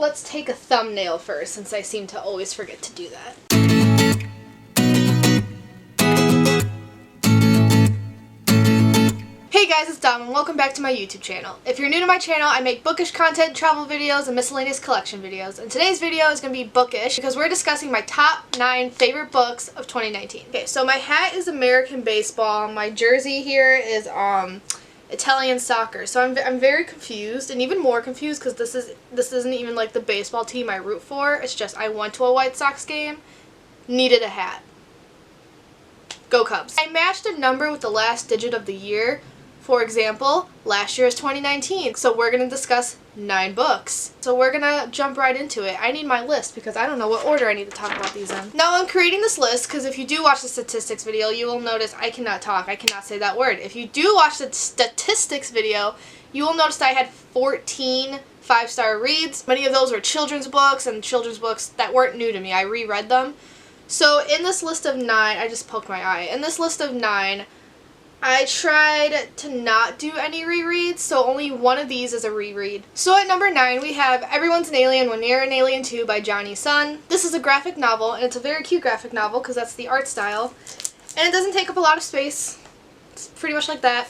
let's take a thumbnail first, since I seem to always forget to do that. Hey guys, it's Dom and welcome back to my YouTube channel. If you're new to my channel, I make bookish content, travel videos, and miscellaneous collection videos. And today's video is going to be bookish because we're discussing my top 9 favorite books of 2019. Okay, so my hat is American baseball. My jersey here is Italian soccer. So I'm very confused, and even more confused because this isn't even like the baseball team I root for. It's just I went to a White Sox game, needed a hat. Go Cubs. I matched a number with the last digit of the year. For example, last year is 2019, so we're going to discuss 9 books. So we're going to jump right into it. I need my list because I don't know what order I need to talk about these in. Now I'm creating this list because if you do watch the statistics video, you will notice I cannot talk. I cannot say that word. If you do watch the statistics video, you will notice that I had 14 5-star reads. Many of those were children's books and children's books that weren't new to me. I reread them. So in this list of 9, I just poked my eye. In this list of 9, I tried to not do any rereads, so only one of these is a reread. So at number 9, we have Everyone's an Alien When You're an Alien Too by Johnny Sun. This is a graphic novel, and it's a very cute graphic novel because that's the art style. And it doesn't take up a lot of space. It's pretty much like that.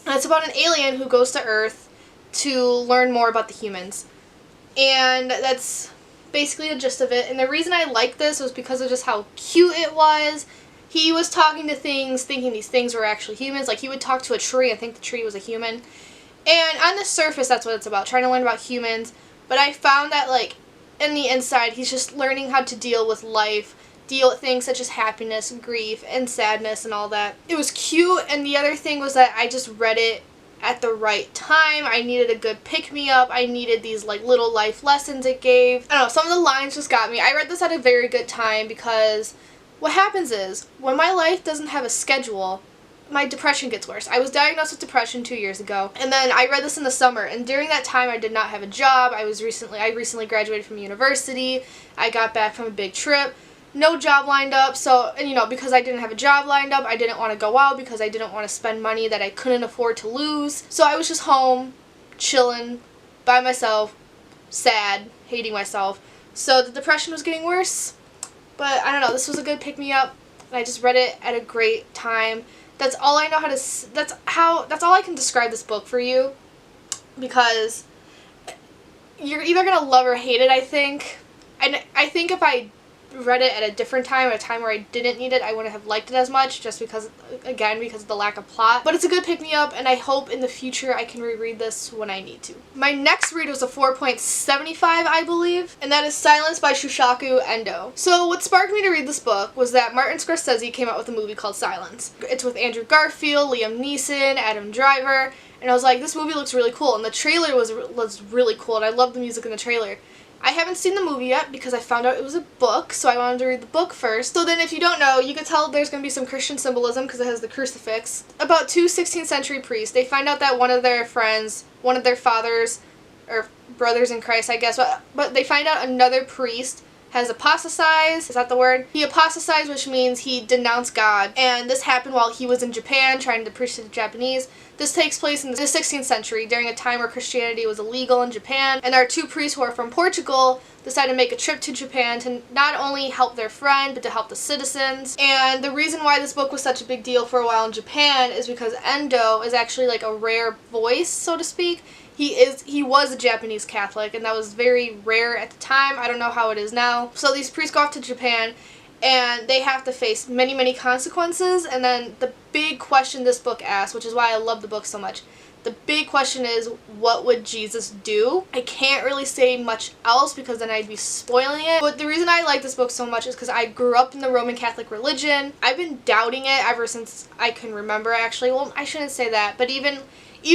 And it's about an alien who goes to Earth to learn more about the humans. And that's basically the gist of it. And the reason I liked this was because of just how cute it was. He was talking to things, thinking these things were actually humans. Like, he would talk to a tree and think the tree was a human. And on the surface, that's what it's about, trying to learn about humans. But I found that, like, in the inside, he's just learning how to deal with life, deal with things such as happiness, grief, and sadness, and all that. It was cute, and the other thing was that I just read it at the right time. I needed a good pick-me-up. I needed these, like, little life lessons it gave. I don't know, some of the lines just got me. I read this at a very good time because what happens is, when my life doesn't have a schedule, my depression gets worse. I was diagnosed with depression 2 years ago, and then I read this in the summer, and during that time I did not have a job. I recently graduated from university. I got back from a big trip. No job lined up, so, and you know, because I didn't have a job lined up, I didn't want to go out because I didn't want to spend money that I couldn't afford to lose. So I was just home, chilling, by myself, sad, hating myself. So the depression was getting worse. But I don't know, this was a good pick-me-up, and I just read it at a great time. That's all I know how to, that's all I can describe this book for you, because you're either going to love or hate it, I think. And I think if I read it at a different time, at a time where I didn't need it, I wouldn't have liked it as much, just because, again, because of the lack of plot. But it's a good pick-me-up, and I hope in the future I can reread this when I need to. My next read was a 4.75, I believe, and that is Silence by Shusaku Endo. So what sparked me to read this book was that Martin Scorsese came out with a movie called Silence. It's with Andrew Garfield, Liam Neeson, Adam Driver, and I was like, this movie looks really cool, and the trailer was really cool, and I loved the music in the trailer. I haven't seen the movie yet because I found out it was a book, so I wanted to read the book first. So then if you don't know, you can tell there's going to be some Christian symbolism because it has the crucifix. About 2 16th century priests, they find out that one of their friends, one of their fathers, or brothers in Christ, I guess, but they find out another priest has apostatized. Is that the word? He apostatized, which means he denounced God. And this happened while he was in Japan trying to preach to the Japanese. This takes place in the 16th century during a time where Christianity was illegal in Japan. And our 2 priests who are from Portugal decided to make a trip to Japan to not only help their friend, but to help the citizens. And the reason why this book was such a big deal for a while in Japan is because Endo is actually like a rare voice, so to speak. He was a Japanese Catholic, and that was very rare at the time. I don't know how it is now. So these priests go off to Japan, and they have to face many, many consequences. And then the big question this book asks, which is why I love the book so much, the big question is, what would Jesus do? I can't really say much else because then I'd be spoiling it. But the reason I like this book so much is because I grew up in the Roman Catholic religion. I've been doubting it ever since I can remember, actually. Well, I shouldn't say that, but even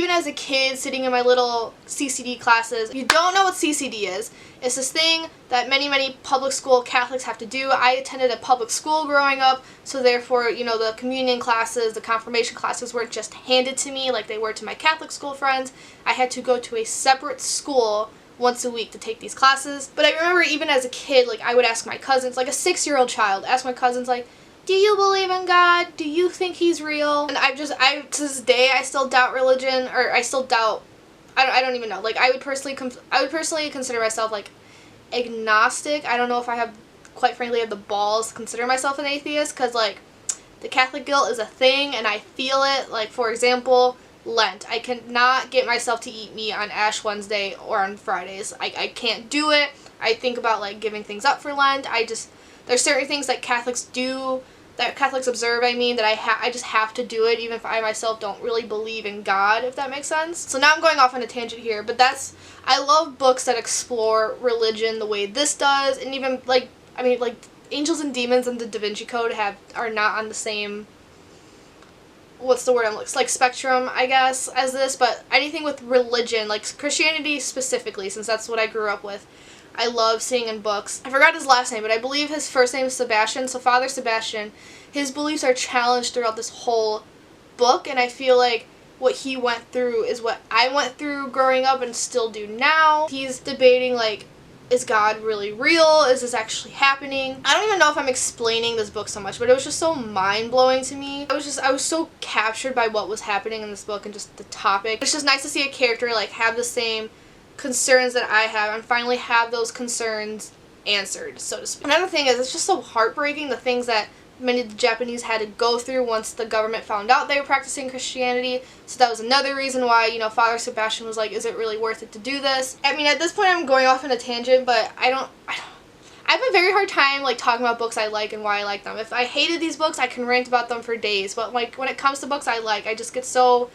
as a kid sitting in my little CCD classes, if you don't know what CCD is, it's this thing that many, many public school Catholics have to do. I attended a public school growing up, so therefore, you know, the communion classes, the confirmation classes weren't just handed to me like they were to my Catholic school friends. I had to go to a separate school once a week to take these classes. But I remember even as a kid, like, I would ask my cousins, like a 6-year-old child, ask my cousins, like, do you believe in God? Do you think he's real? And to this day, I still doubt religion, or I still doubt I don't even know. Like, I would personally consider myself, like, agnostic. I don't know if I have, quite frankly, have the balls to consider myself an atheist, because, like, the Catholic guilt is a thing, and I feel it. Like, for example, Lent. I cannot get myself to eat meat on Ash Wednesday or on Fridays. I can't do it. I think about, like, giving things up for Lent. There's certain things that Catholics do, that Catholics observe, I mean, that I just have to do it, even if I myself don't really believe in God, if that makes sense. So now I'm going off on a tangent here, but I love books that explore religion the way this does, and even, like, I mean, like, Angels and Demons and the Da Vinci Code are not on the same, what's the word like spectrum, I guess, as this, but anything with religion, like Christianity specifically, since that's what I grew up with, I love seeing in books. I forgot his last name, but I believe his first name is Sebastian, so Father Sebastian, his beliefs are challenged throughout this whole book, and I feel like what he went through is what I went through growing up and still do now. He's debating, like, is God really real? Is this actually happening? I don't even know if I'm explaining this book so much, but it was just so mind-blowing to me. I was so captured by what was happening in this book and just the topic. It's just nice to see a character, like, have the same concerns that I have and finally have those concerns answered, so to speak. Another thing is, it's just so heartbreaking, the things that many of the Japanese had to go through once the government found out they were practicing Christianity. So that was another reason why, you know, Father Sebastian was like, is it really worth it to do this? I mean, at this point I'm going off on a tangent, but I have a very hard time, like, talking about books I like and why I like them. If I hated these books, I can rant about them for days, but, like, when it comes to books I like, I just get so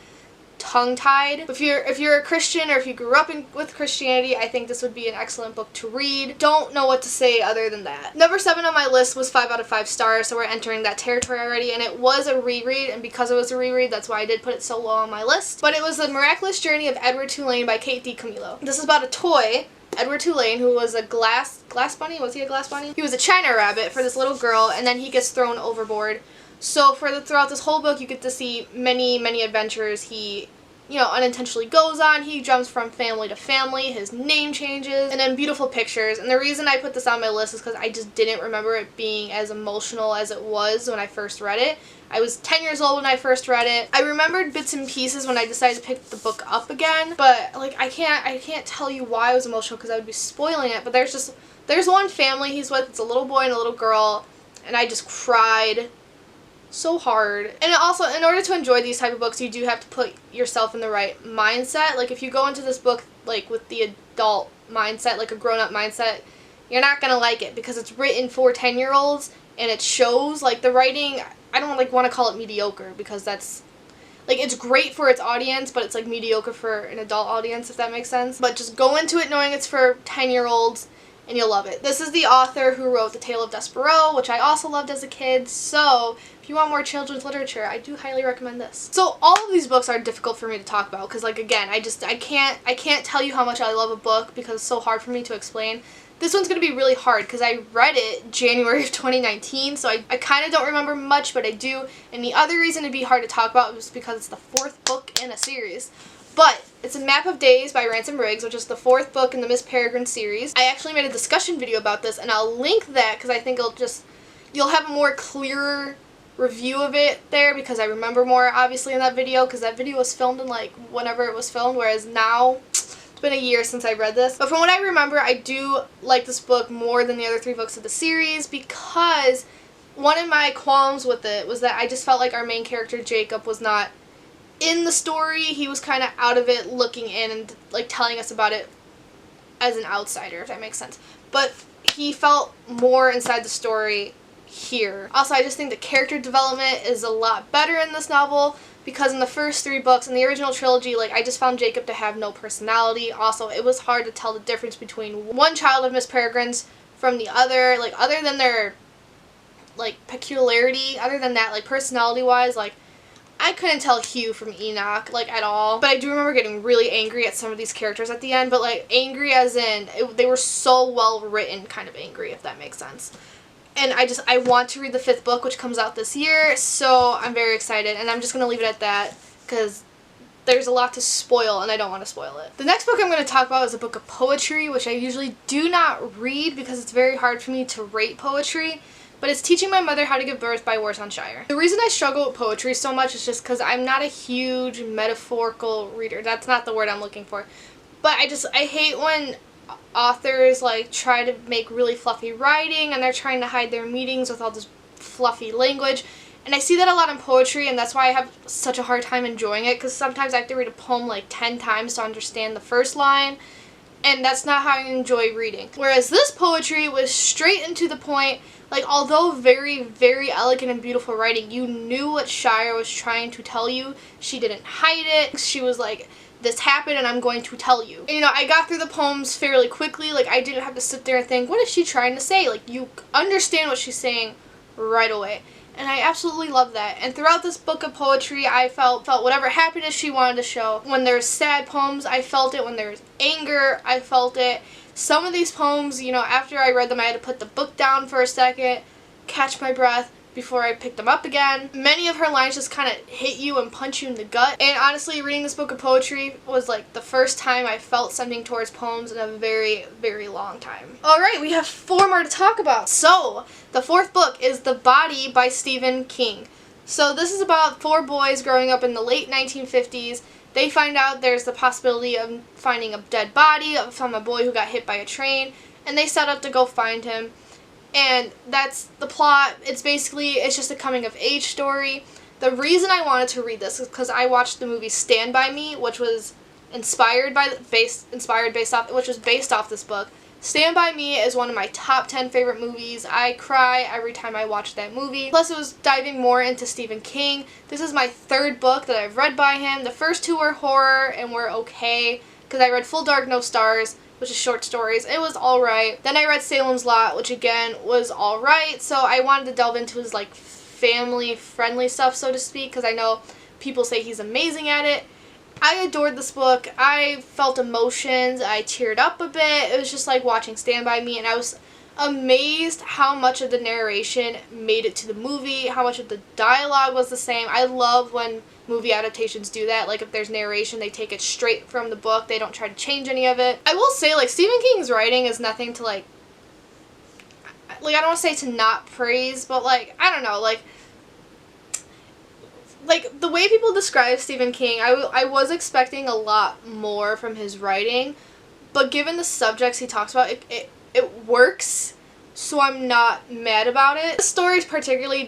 tongue-tied. If you're a Christian, or if you grew up with Christianity, I think this would be an excellent book to read. Don't know what to say other than that. Number 7 on my list was 5 out of 5 stars, so we're entering that territory already, and it was a reread, and because it was a reread, that's why I did put it so low on my list. But it was The Miraculous Journey of Edward Tulane by Kate DiCamillo. This is about a toy, Edward Tulane, who was a glass bunny? Was he a glass bunny? He was a China rabbit for this little girl, and then he gets thrown overboard. So throughout this whole book, you get to see many, many adventures he, you know, unintentionally goes on. He jumps from family to family, his name changes, and then beautiful pictures. And the reason I put this on my list is because I just didn't remember it being as emotional as it was when I first read it. I was 10 years old when I first read it. I remembered bits and pieces when I decided to pick the book up again, but, like, I can't tell you why I was emotional because I would be spoiling it, but there's one family he's with. It's a little boy and a little girl, and I just cried so hard. And also, in order to enjoy these type of books, you do have to put yourself in the right mindset. Like, if you go into this book, like, with the adult mindset, like a grown-up mindset, you're not gonna like it because it's written for 10-year-olds, and it shows. Like, the writing, I don't, like, want to call it mediocre because that's, like, it's great for its audience, but it's, like, mediocre for an adult audience, if that makes sense. But just go into it knowing it's for 10-year-olds, and you'll love it. This is the author who wrote The Tale of Despereaux, which I also loved as a kid, so if you want more children's literature, I do highly recommend this. So all of these books are difficult for me to talk about because, like, again, I can't tell you how much I love a book because it's so hard for me to explain. This one's going to be really hard because I read it January of 2019, so I kind of don't remember much, but I do. And the other reason it'd be hard to talk about was because it's the 4th book in a series. But it's A Map of Days by Ransom Riggs, which is the 4th book in the Miss Peregrine series. I actually made a discussion video about this, and I'll link that because I think you'll have a more clearer review of it there because I remember more, obviously, in that video because that video was filmed in, like, whenever it was filmed, whereas now it's been a year since I read this. But from what I remember, I do like this book more than the other 3 books of the series because one of my qualms with it was that I just felt like our main character, Jacob, was not in the story. He was kind of out of it, looking in and, like, telling us about it as an outsider, if that makes sense. But he felt more inside the story here. Also, I just think the character development is a lot better in this novel because in the first 3 books, in the original trilogy, like, I just found Jacob to have no personality. Also, it was hard to tell the difference between one child of Miss Peregrine's from the other, like, other than their, like, peculiarity, other than that, like, personality-wise, like, I couldn't tell Hugh from Enoch, like, at all. But I do remember getting really angry at some of these characters at the end, but, like, angry as in, they were so well written kind of angry, if that makes sense. And I want to read the 5th book, which comes out this year, so I'm very excited. And I'm just going to leave it at that, because there's a lot to spoil, and I don't want to spoil it. The next book I'm going to talk about is a book of poetry, which I usually do not read, because it's very hard for me to rate poetry, but it's Teaching My Mother How to Give Birth by Shire. The reason I struggle with poetry so much is just because I'm not a huge metaphorical reader. That's not the word I'm looking for. But I hate when authors like try to make really fluffy writing and they're trying to hide their meanings with all this fluffy language. And I see that a lot in poetry, and that's why I have such a hard time enjoying it, because sometimes I have to read a poem like 10 times to understand the first line, and that's not how I enjoy reading. Whereas this poetry was straight and to the point. Like, although very, very elegant and beautiful writing, you knew what Shire was trying to tell you. She didn't hide it. She was like, this happened and I'm going to tell you. And, you know, I got through the poems fairly quickly. Like, I didn't have to sit there and think, what is she trying to say? Like, you understand what she's saying right away. And I absolutely love that. And throughout this book of poetry, I felt whatever happiness she wanted to show. When there's sad poems, I felt it. When there's anger, I felt it. Some of these poems, you know, after I read them, I had to put the book down for a second, catch my breath before I picked them up again. Many of her lines just kind of hit you and punch you in the gut. And honestly, reading this book of poetry was like the first time I felt something towards poems in a very, very long time. Alright, we have 4 more to talk about. So, the 4th book is The Body by Stephen King. So this is about 4 boys growing up in the late 1950s. They find out there's the possibility of finding a dead body from a boy who got hit by a train, and they set out to go find him. And that's the plot. It's just a coming of age story. The reason I wanted to read this is because I watched the movie Stand By Me, which was based off this book. Stand By Me is one of my top 10 favorite movies. I cry every time I watch that movie. Plus, it was diving more into Stephen King. This is my 3rd book that I've read by him. The first 2 were horror and were okay, because I read Full Dark, No Stars, which is short stories. It was alright. Then I read Salem's Lot, which again was alright. So I wanted to delve into his like family-friendly stuff, so to speak, because I know people say he's amazing at it. I adored this book. I felt emotions. I teared up a bit. It was just like watching Stand By Me, and I was amazed how much of the narration made it to the movie, how much of the dialogue was the same. I love when movie adaptations do that. Like, if there's narration, they take it straight from the book. They don't try to change any of it. I will say, like, Stephen King's writing is nothing to, like I don't want to say to not praise, but, like, I don't know, like, the way people describe Stephen King, I was expecting a lot more from his writing, but given the subjects he talks about, it works, so I'm not mad about it. The stories particularly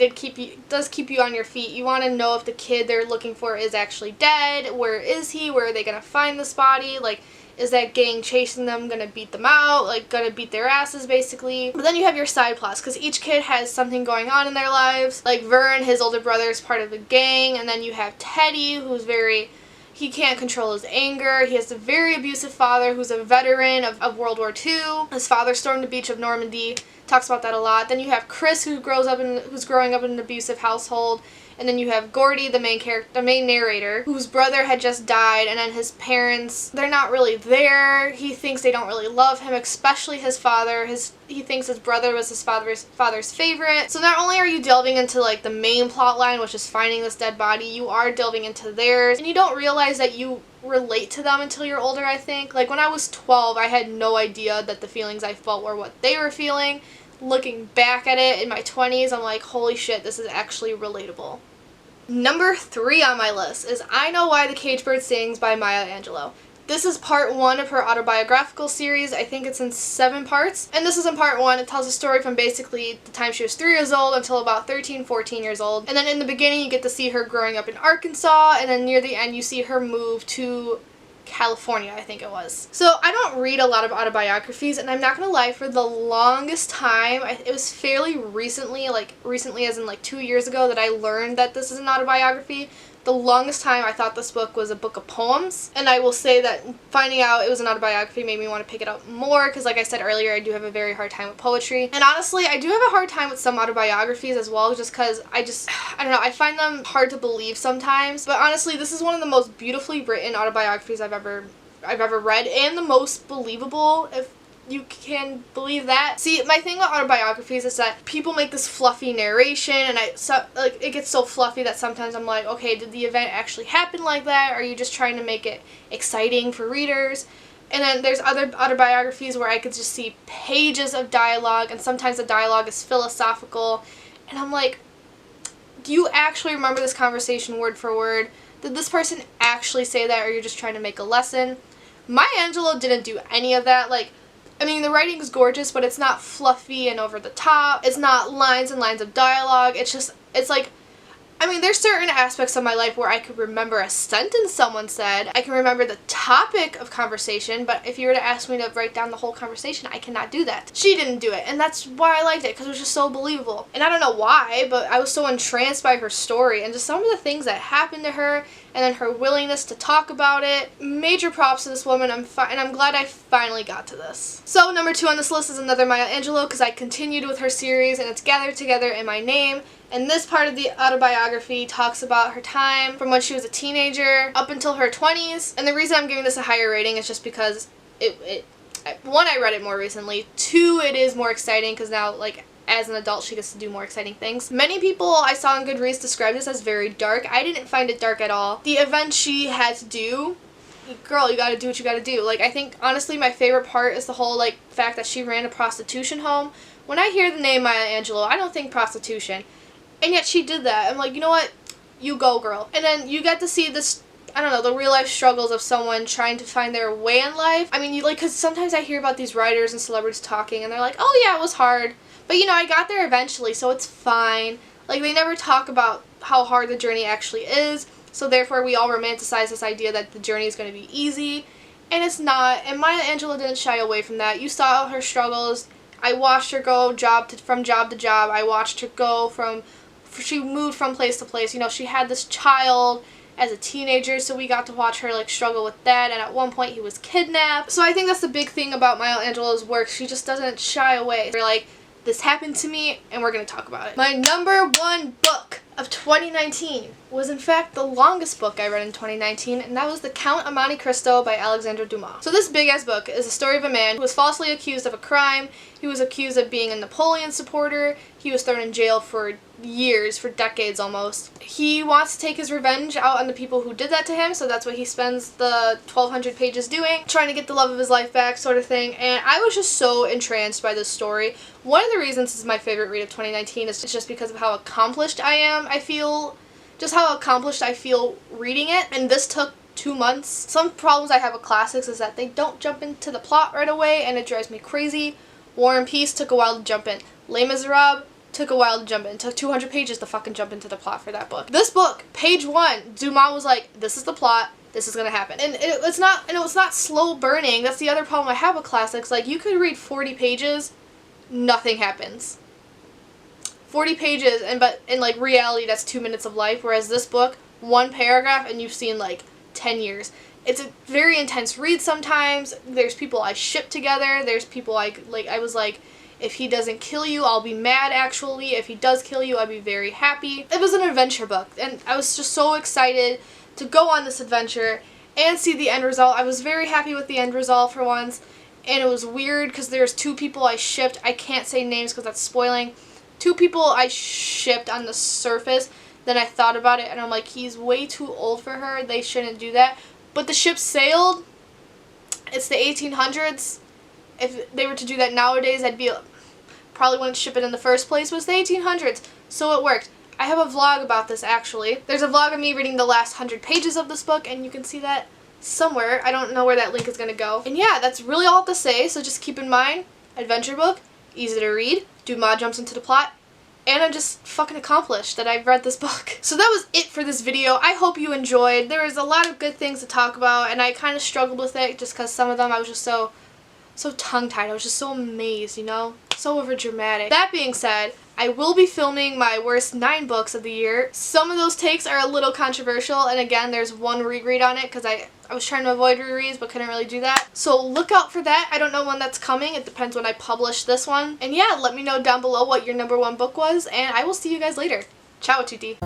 does keep you on your feet. You want to know if the kid they're looking for is actually dead. Where is he? Where are they going to find this body? Like, is that gang chasing them going to beat them out? Like, going to beat their asses, basically. But then you have your side plots, because each kid has something going on in their lives. Like, Vern, his older brother, is part of the gang, and then you have Teddy, who's he can't control his anger. He has a very abusive father who's a veteran of World War II. His father stormed the beach of Normandy. Talks about that a lot. Then you have Chris, who's growing up in an abusive household. And then you have Gordy, the main narrator, whose brother had just died, and then his parents, they're not really there. He thinks they don't really love him, especially his father. He thinks his brother was his father's favorite. So not only are you delving into, like, the main plot line, which is finding this dead body, you are delving into theirs, and you don't realize that you relate to them until you're older, I think. Like, when I was 12, I had no idea that the feelings I felt were what they were feeling. Looking back at it in my 20s, I'm like, holy shit, this is actually relatable. Number 3 on my list is I Know Why the Caged Bird Sings by Maya Angelou. This is part 1 of her autobiographical series. I think it's in 7 parts. And this is in part 1. It tells a story from basically the time she was 3 years old until about 13, 14 years old. And then in the beginning you get to see her growing up in Arkansas, and then near the end you see her move to California, I think it was. So I don't read a lot of autobiographies, and I'm not gonna lie, for the longest time, it was fairly recently, as in like 2 years ago, that I learned that this is an autobiography. The longest time I thought this book was a book of poems, and I will say that finding out it was an autobiography made me want to pick it up more, because like I said earlier, I do have a very hard time with poetry. And honestly, I do have a hard time with some autobiographies as well, just because I don't know, I find them hard to believe sometimes. But honestly, this is one of the most beautifully written autobiographies I've ever read, and the most believable, if you can believe that. See, my thing with autobiographies is that people make this fluffy narration, and it gets so fluffy that sometimes I'm like, okay, did the event actually happen like that? Or are you just trying to make it exciting for readers? And then there's other autobiographies where I could just see pages of dialogue, and sometimes the dialogue is philosophical. And I'm like, do you actually remember this conversation word for word? Did this person actually say that, or you're just trying to make a lesson? Maya Angelou didn't do any of that. Like, I mean, the writing is gorgeous, but it's not fluffy and over the top. It's not lines and lines of dialogue. It's like, I mean, there's certain aspects of my life where I could remember a sentence someone said. I can remember the topic of conversation, but if you were to ask me to write down the whole conversation, I cannot do that. She didn't do it, and that's why I liked it, because it was just so believable. And I don't know why, but I was so entranced by her story and just some of the things that happened to her, and then her willingness to talk about it. Major props to this woman, and I'm glad I finally got to this. So number 2 on this list is another Maya Angelou, because I continued with her series, and it's Gathered Together in My Name. And this part of the autobiography talks about her time from when she was a teenager up until her 20s. And the reason I'm giving this a higher rating is just because one, I read it more recently. 2, it is more exciting because now, like, as an adult, she gets to do more exciting things. Many people I saw on Goodreads describe this as very dark. I didn't find it dark at all. The event she had to do, girl, you gotta do what you gotta do. Like, I think, honestly, my favorite part is the whole, like, fact that she ran a prostitution home. When I hear the name Maya Angelou, I don't think prostitution. And yet she did that. I'm like, you know what? You go, girl. And then you get to see this, I don't know, the real life struggles of someone trying to find their way in life. I mean, because sometimes I hear about these writers and celebrities talking and they're like, oh yeah, it was hard. But you know, I got there eventually, so it's fine. Like, they never talk about how hard the journey actually is. So therefore, we all romanticize this idea that the journey is going to be easy. And it's not. And Maya Angelou didn't shy away from that. You saw her struggles. I watched her go from job to job. I watched her go she moved from place to place. You know, she had this child as a teenager, so we got to watch her, like, struggle with that, and at one point he was kidnapped. So I think that's the big thing about Maya Angelou's work. She just doesn't shy away. They're like, this happened to me, and we're going to talk about it. My number 1 book of 2019 was in fact the longest book I read in 2019, and that was The Count of Monte Cristo by Alexandre Dumas. So this big-ass book is the story of a man who was falsely accused of a crime. He was accused of being a Napoleon supporter. He was thrown in jail for years, for decades almost. He wants to take his revenge out on the people who did that to him, so that's what he spends the 1,200 pages doing, trying to get the love of his life back, sort of thing. And I was just so entranced by this story. One of the reasons it's my favorite read of 2019 is just because of how accomplished I am, I feel. Just how accomplished I feel reading it. And this took 2 months. Some problems I have with classics is that they don't jump into the plot right away, and it drives me crazy. War and Peace took a while to jump in. Les Miserables took a while to jump in. It took 200 pages to fucking jump into the plot for that book. This book, page 1, Dumas was like, this is the plot, this is gonna happen. And it was not slow burning. That's the other problem I have with classics. Like, you could read 40 pages, nothing happens. 40 pages, but in, like, reality, that's 2 minutes of life, whereas this book, 1 paragraph, and you've seen, like, 10 years. It's a very intense read sometimes. There's people I ship together. There's people I was like, if he doesn't kill you, I'll be mad, actually. If he does kill you, I'll be very happy. It was an adventure book, and I was just so excited to go on this adventure and see the end result. I was very happy with the end result for once, and it was weird because there's 2 people I shipped. I can't say names because that's spoiling. 2 people I shipped on the surface. Then I thought about it, and I'm like, he's way too old for her. They shouldn't do that. But the ship sailed. It's the 1800s. If they were to do that nowadays, probably wouldn't ship it in the first place. It was the 1800s, so it worked. I have a vlog about this, actually. There's a vlog of me reading the last 100 pages of this book, and you can see that somewhere. I don't know where that link is going to go. And yeah, that's really all to say, so just keep in mind, adventure book, easy to read, Dumas jumps into the plot, and I'm just fucking accomplished that I've read this book. So that was it for this video. I hope you enjoyed. There was a lot of good things to talk about, and I kind of struggled with it just because some of them I was just so tongue-tied. I was just so amazed, you know? So overdramatic. That being said, I will be filming my worst 9 books of the year. Some of those takes are a little controversial, and again, there's 1 reread on it because I was trying to avoid rereads but couldn't really do that. So look out for that. I don't know when that's coming. It depends when I publish this one. And yeah, let me know down below what your number 1 book was, and I will see you guys later. Ciao, tutti.